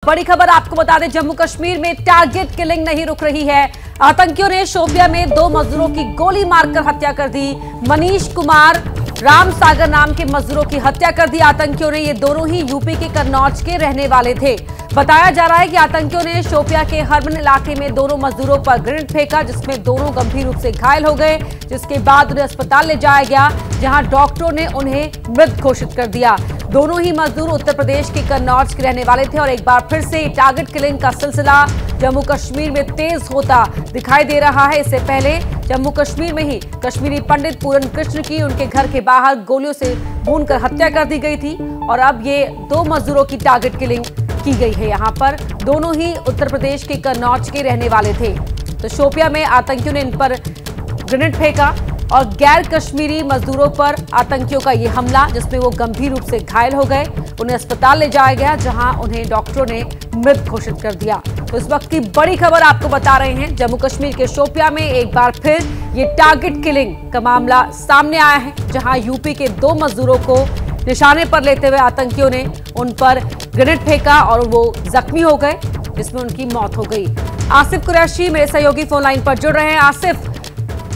बड़ी खबर आपको बता दें, जम्मू कश्मीर में टारगेट किलिंग नहीं रुक रही है। आतंकियों ने शोपियां में 2 मजदूरों की गोली मारकर हत्या कर दी। मनीष कुमार, राम सागर नाम के मजदूरों की हत्या कर दी आतंकियों ने। ये दोनों ही यूपी के कन्नौज के रहने वाले थे। बताया जा रहा है कि आतंकियों ने शोपियां के हरमन इलाके में दोनों मजदूरों पर ग्रेनेड फेंका, जिसमें दोनों गंभीर रूप से घायल हो गए, जिसके बाद उन्हें अस्पताल ले जाया गया, जहां डॉक्टरों ने उन्हें मृत घोषित कर दिया। दोनों ही मजदूर उत्तर प्रदेश के कन्नौज के रहने वाले थे और एक बार फिर से टारगेट किलिंग का सिलसिला जम्मू कश्मीर में तेज होता दिखाई दे रहा है। इससे पहले जम्मू कश्मीर में ही कश्मीरी पंडित पूरन कृष्ण की उनके घर के बाहर गोलियों से भूनकर हत्या कर दी गई थी और अब ये 2 मजदूरों की टारगेट किलिंग की गई है। यहाँ पर दोनों ही उत्तर प्रदेश के कन्नौज के रहने वाले थे। तो शोपियां में आतंकियों ने इन पर ग्रेनेड फेंका और गैर कश्मीरी मजदूरों पर आतंकियों का ये हमला, जिसमें वो गंभीर रूप से घायल हो गए। उन्हें अस्पताल ले जाया गया, जहां उन्हें डॉक्टरों ने मृत घोषित कर दिया। तो इस वक्त की बड़ी खबर आपको बता रहे हैं, जम्मू कश्मीर के शोपियां में एक बार फिर ये टारगेट किलिंग का मामला सामने आया है, जहां यूपी के 2 मजदूरों को निशाने पर लेते हुए आतंकियों ने उन पर ग्रेनेड फेंका और वो जख्मी हो गए, जिसमें उनकी मौत हो गई। आसिफ कुरैशी मेरे सहयोगी फोन लाइन पर जुड़ रहे हैं। आसिफ,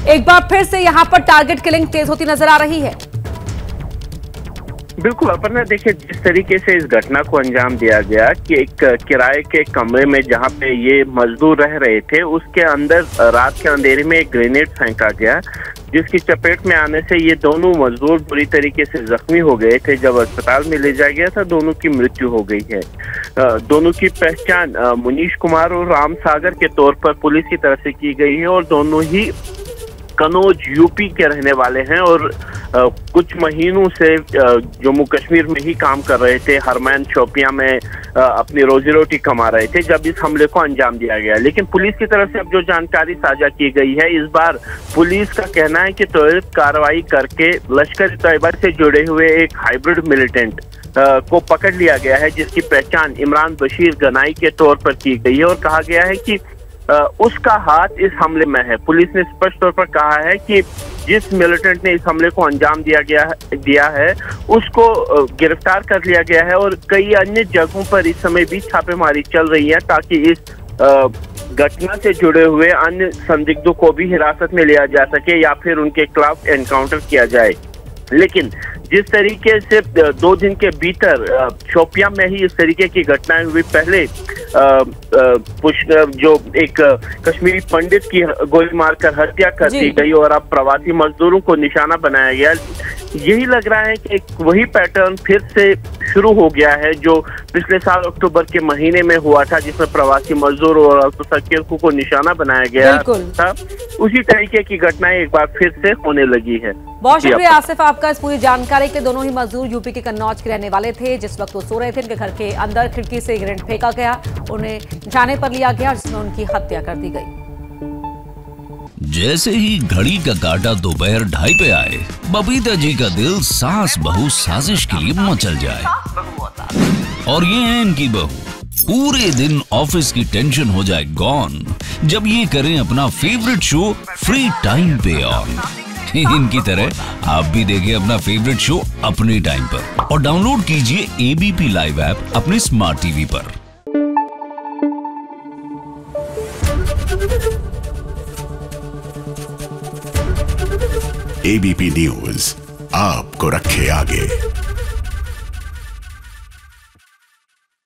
एक बार फिर से यहाँ पर टारगेट किलिंग तेज होती नजर आ रही है। बिल्कुल अपर्णा, देखिए जिस तरीके से इस घटना को अंजाम दिया गया कि एक किराए के कमरे में जहां पे ये मजदूर रह रहे थे, उसके अंदर रात के अंधेरे में एक ग्रेनेड फेंका गया, जिसकी चपेट में आने से ये दोनों मजदूर बुरी तरीके से जख्मी हो गए थे। जब अस्पताल में ले जाया गया था, दोनों की मृत्यु हो गई है। दोनों की पहचान मनीष कुमार और राम सागर के तौर पर पुलिस की तरफ से की गई है और दोनों ही कन्नौज यूपी के रहने वाले हैं और कुछ महीनों से जम्मू कश्मीर में ही काम कर रहे थे। हरमैन शोपियां में अपनी रोजी रोटी कमा रहे थे जब इस हमले को अंजाम दिया गया। लेकिन पुलिस की तरफ से अब जो जानकारी साझा की गई है, इस बार पुलिस का कहना है कि त्वरित कार्रवाई करके लश्कर-ए-तैयबा से जुड़े हुए एक हाइब्रिड मिलिटेंट को पकड़ लिया गया है, जिसकी पहचान इमरान बशीर गनाई के तौर पर की गई है और कहा गया है कि उसका हाथ इस हमले में है। पुलिस ने स्पष्ट तौर पर कहा है कि जिस मिलिटेंट ने इस हमले को अंजाम दिया है उसको गिरफ्तार कर लिया गया है और कई अन्य जगहों पर इस समय भी छापेमारी चल रही है, ताकि इस घटना से जुड़े हुए अन्य संदिग्धों को भी हिरासत में लिया जा सके या फिर उनके खिलाफ एनकाउंटर किया जाए। लेकिन जिस तरीके से 2 दिन के भीतर शोपियां में ही इस तरीके की घटनाएं हुई, पहले जो एक कश्मीरी पंडित की गोली मारकर हत्या कर दी गई और अब प्रवासी मजदूरों को निशाना बनाया गया, यही लग रहा है कि एक वही पैटर्न फिर से शुरू हो गया है जो पिछले साल अक्टूबर के महीने में हुआ था, जिसमें प्रवासी मजदूर और अल्पसंख्यकों को निशाना बनाया गया था। उसी तरीके की घटनाएं एक बार फिर से होने लगी है। बहुत शुक्रिया आसिफ आपका इस पूरी जानकारी के। दोनों ही मजदूर यूपी के कन्नौज के रहने वाले थे। जिस वक्त वो सो रहे थे, उनके घर के अंदर खिड़की से ग्रेनेड फेंका गया, उन्हें निशाने पर लिया गया, जिसमें उनकी हत्या कर दी गई। जैसे ही घड़ी का काटा दोपहर 2:30 पे आए, बबीता जी का दिल सास बहू साजिश के लिए मचल जाए। और ये है इनकी बहू, पूरे दिन ऑफिस की टेंशन हो जाए गॉन जब ये करें अपना फेवरेट शो फ्री टाइम पे ऑन। इनकी तरह आप भी देखें अपना फेवरेट शो अपने टाइम पर और डाउनलोड कीजिए एबीपी लाइव ऐप अपने स्मार्ट टीवी पर। एबीपी न्यूज आपको रखे आगे।